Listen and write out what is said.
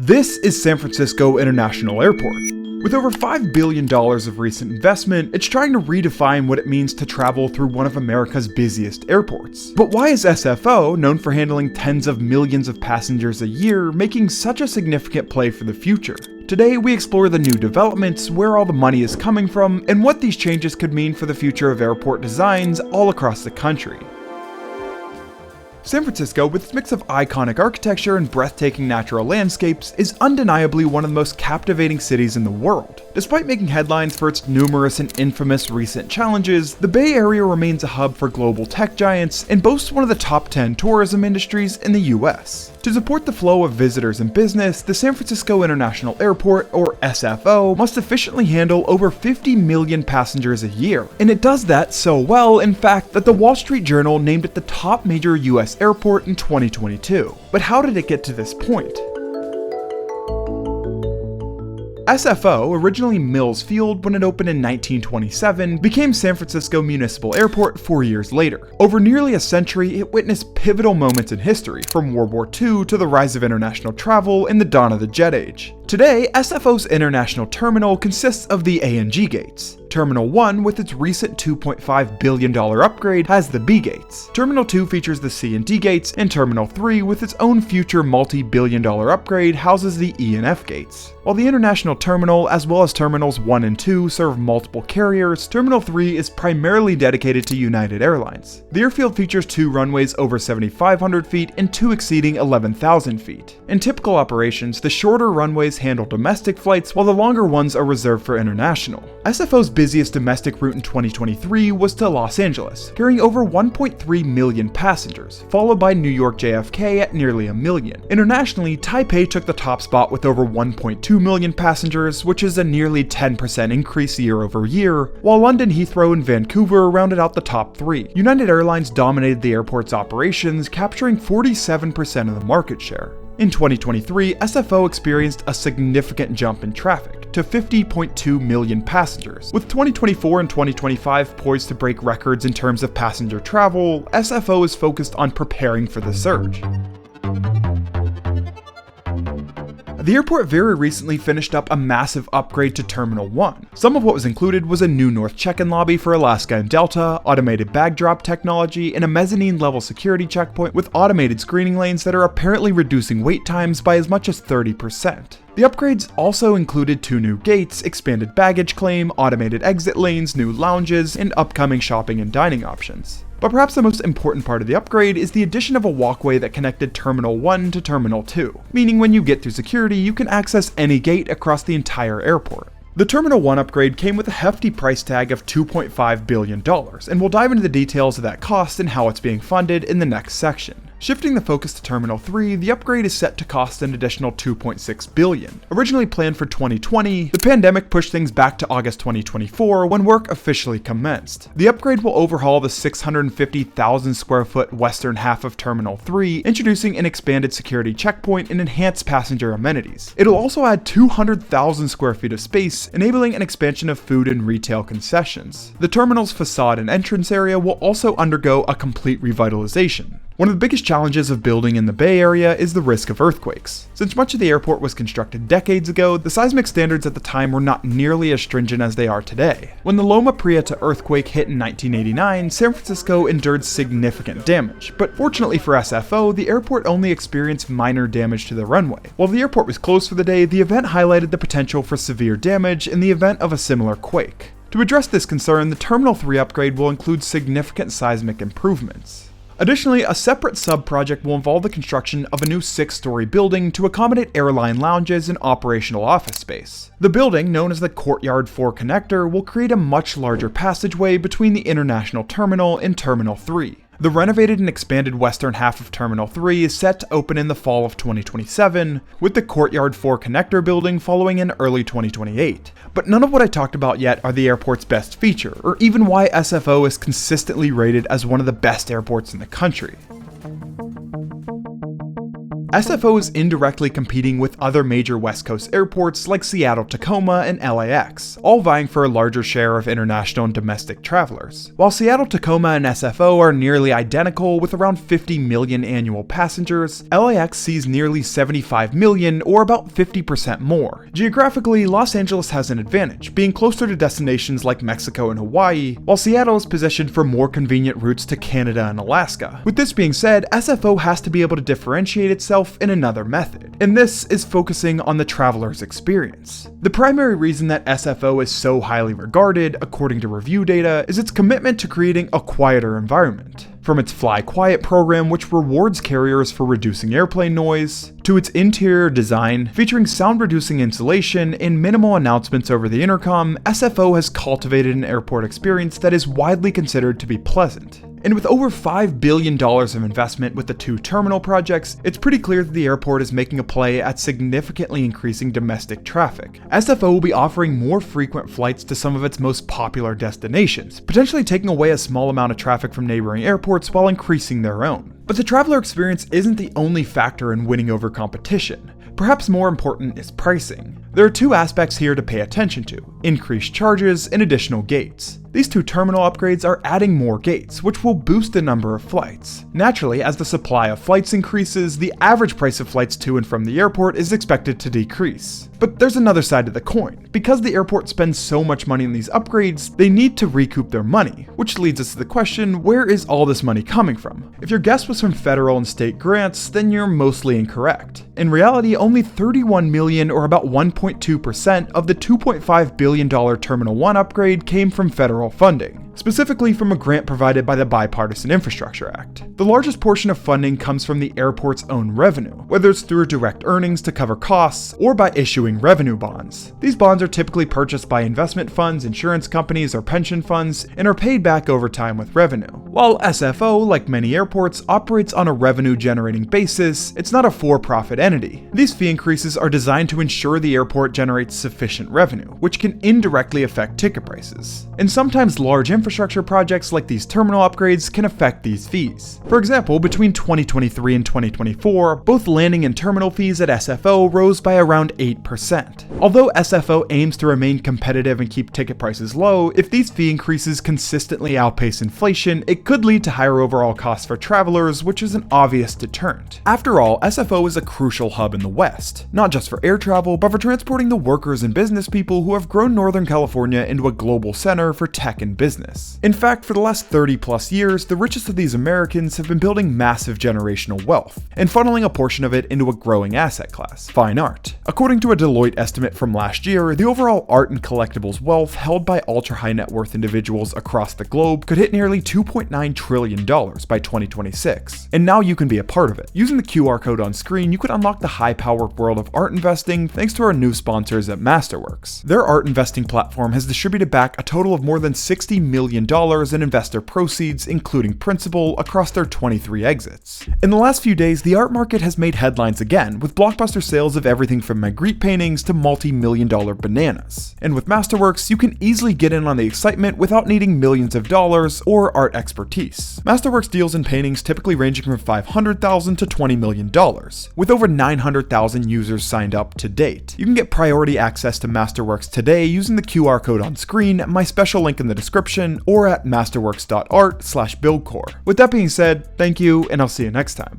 This is San Francisco International Airport. With over $5 billion of recent investment, it's trying to redefine what it means to travel through one of America's busiest airports. But why is SFO, known for handling tens of millions of passengers a year, making such a significant play for the future? Today, we explore the new developments, where all the money is coming from, and what these changes could mean for the future of airport designs all across the country. San Francisco, with its mix of iconic architecture and breathtaking natural landscapes, is undeniably one of the most captivating cities in the world. Despite making headlines for its numerous and infamous recent challenges, the Bay Area remains a hub for global tech giants and boasts one of the top 10 tourism industries in the US. To support the flow of visitors and business, the San Francisco International Airport, or SFO, must efficiently handle over 50 million passengers a year. And it does that so well, in fact, that the Wall Street Journal named it the top major US airport in 2022. But how did it get to this point? SFO, originally Mills Field when it opened in 1927, became San Francisco Municipal Airport 4 years later. Over nearly a century, it witnessed pivotal moments in history, from World War II to the rise of international travel and the dawn of the jet age. Today, SFO's international terminal consists of the A and G gates. Terminal 1, with its recent $2.5 billion upgrade, has the B gates. Terminal 2 features the C and D gates, and Terminal 3, with its own future multi-billion-dollar upgrade, houses the E and F gates. While the international terminal, as well as Terminals 1 and 2, serve multiple carriers, Terminal 3 is primarily dedicated to United Airlines. The airfield features 2 runways over 7,500 feet and 2 exceeding 11,000 feet. In typical operations, the shorter runways handle domestic flights, while the longer ones are reserved for international. SFO's busiest domestic route in 2023 was to Los Angeles, carrying over 1.3 million passengers, followed by New York JFK at nearly 1 million. Internationally, Taipei took the top spot with over 1.2 million passengers, which is a nearly 10% increase year over year, while London Heathrow and Vancouver rounded out the top 3. United Airlines dominated the airport's operations, capturing 47% of the market share. In 2023, SFO experienced a significant jump in traffic to 50.2 million passengers. With 2024 and 2025 poised to break records in terms of passenger travel, SFO is focused on preparing for the surge. The airport very recently finished up a massive upgrade to Terminal 1. Some of what was included was a new north check-in lobby for Alaska and Delta, automated bag drop technology, and a mezzanine-level security checkpoint with automated screening lanes that are apparently reducing wait times by as much as 30%. The upgrades also included 2 new gates, expanded baggage claim, automated exit lanes, new lounges, and upcoming shopping and dining options. But perhaps the most important part of the upgrade is the addition of a walkway that connected Terminal 1 to Terminal 2, meaning when you get through security, you can access any gate across the entire airport. The Terminal 1 upgrade came with a hefty price tag of $2.5 billion, and we'll dive into the details of that cost and how it's being funded in the next section. Shifting the focus to Terminal 3, the upgrade is set to cost an additional $2.6 billion. Originally planned for 2020, the pandemic pushed things back to August 2024 when work officially commenced. The upgrade will overhaul the 650,000 square foot western half of Terminal 3, introducing an expanded security checkpoint and enhanced passenger amenities. It'll also add 200,000 square feet of space, enabling an expansion of food and retail concessions. The terminal's facade and entrance area will also undergo a complete revitalization. One of the biggest challenges of building in the Bay Area is the risk of earthquakes. Since much of the airport was constructed decades ago, the seismic standards at the time were not nearly as stringent as they are today. When the Loma Prieta earthquake hit in 1989, San Francisco endured significant damage, but fortunately for SFO, the airport only experienced minor damage to the runway. While the airport was closed for the day, the event highlighted the potential for severe damage in the event of a similar quake. To address this concern, the Terminal 3 upgrade will include significant seismic improvements. Additionally, a separate sub-project will involve the construction of a new 6-story building to accommodate airline lounges and operational office space. The building, known as the Courtyard 4 Connector, will create a much larger passageway between the international terminal and Terminal 3. The renovated and expanded western half of Terminal 3 is set to open in the fall of 2027, with the Courtyard 4 Connector building following in early 2028. But none of what I talked about yet are the airport's best feature, or even why SFO is consistently rated as one of the best airports in the country. SFO is indirectly competing with other major West Coast airports like Seattle-Tacoma and LAX, all vying for a larger share of international and domestic travelers. While Seattle-Tacoma and SFO are nearly identical with around 50 million annual passengers, LAX sees nearly 75 million, or about 50% more. Geographically, Los Angeles has an advantage, being closer to destinations like Mexico and Hawaii, while Seattle is positioned for more convenient routes to Canada and Alaska. With this being said, SFO has to be able to differentiate itself in another method, and this is focusing on the traveler's experience. The primary reason that SFO is so highly regarded, according to review data, is its commitment to creating a quieter environment. From its Fly Quiet program, which rewards carriers for reducing airplane noise, to its interior design, featuring sound-reducing insulation and minimal announcements over the intercom, SFO has cultivated an airport experience that is widely considered to be pleasant. And with over $5 billion of investment with the two terminal projects, it's pretty clear that the airport is making a play at significantly increasing domestic traffic. SFO will be offering more frequent flights to some of its most popular destinations, potentially taking away a small amount of traffic from neighboring airports while increasing their own. But the traveler experience isn't the only factor in winning over competition. Perhaps more important is pricing. There are two aspects here to pay attention to: increased charges and additional gates. These two terminal upgrades are adding more gates, which will boost the number of flights. Naturally, as the supply of flights increases, the average price of flights to and from the airport is expected to decrease. But there's another side to the coin. Because the airport spends so much money on these upgrades, they need to recoup their money, which leads us to the question, where is all this money coming from? If your guess was from federal and state grants, then you're mostly incorrect. In reality, only 31 million, or about 1.2% of the $2.5 billion Terminal 1 upgrade came from federal funding, specifically from a grant provided by the Bipartisan Infrastructure Act. The largest portion of funding comes from the airport's own revenue, whether it's through direct earnings to cover costs or by issuing revenue bonds. These bonds are typically purchased by investment funds, insurance companies, or pension funds and are paid back over time with revenue. While SFO, like many airports, operates on a revenue-generating basis, it's not a for-profit entity. These fee increases are designed to ensure the airport generates sufficient revenue, which can indirectly affect ticket prices. And sometimes large infrastructure projects like these terminal upgrades can affect these fees. For example, between 2023 and 2024, both landing and terminal fees at SFO rose by around 8%. Although SFO aims to remain competitive and keep ticket prices low, if these fee increases consistently outpace inflation, it could lead to higher overall costs for travelers, which is an obvious deterrent. After all, SFO is a crucial hub in the West, not just for air travel, but for transporting the workers and business people who have grown Northern California into a global center for tech and business. In fact, for the last 30 plus years, the richest of these Americans have been building massive generational wealth, and funneling a portion of it into a growing asset class: fine art. According to a Deloitte estimate from last year, the overall art and collectibles wealth held by ultra-high net worth individuals across the globe could hit nearly $2.9 trillion by 2026. And now you can be a part of it. Using the QR code on screen, you can unlock the high-powered world of art investing thanks to our new sponsors at Masterworks. Their art investing platform has distributed back a total of more than $60 million in investor proceeds, including principal, across their 23 exits. In the last few days, the art market has made headlines again, with blockbuster sales of everything from Magritte paintings to multi-million-dollar bananas. And with Masterworks, you can easily get in on the excitement without needing millions of dollars or art expertise. Masterworks deals in paintings typically ranging from $500,000 to $20 million, with over 900,000 users signed up to date. You can get priority access to Masterworks today using the QR code on screen, my special link in the description, or at masterworks.art/buildcore. With that being said, thank you, and I'll see you next time.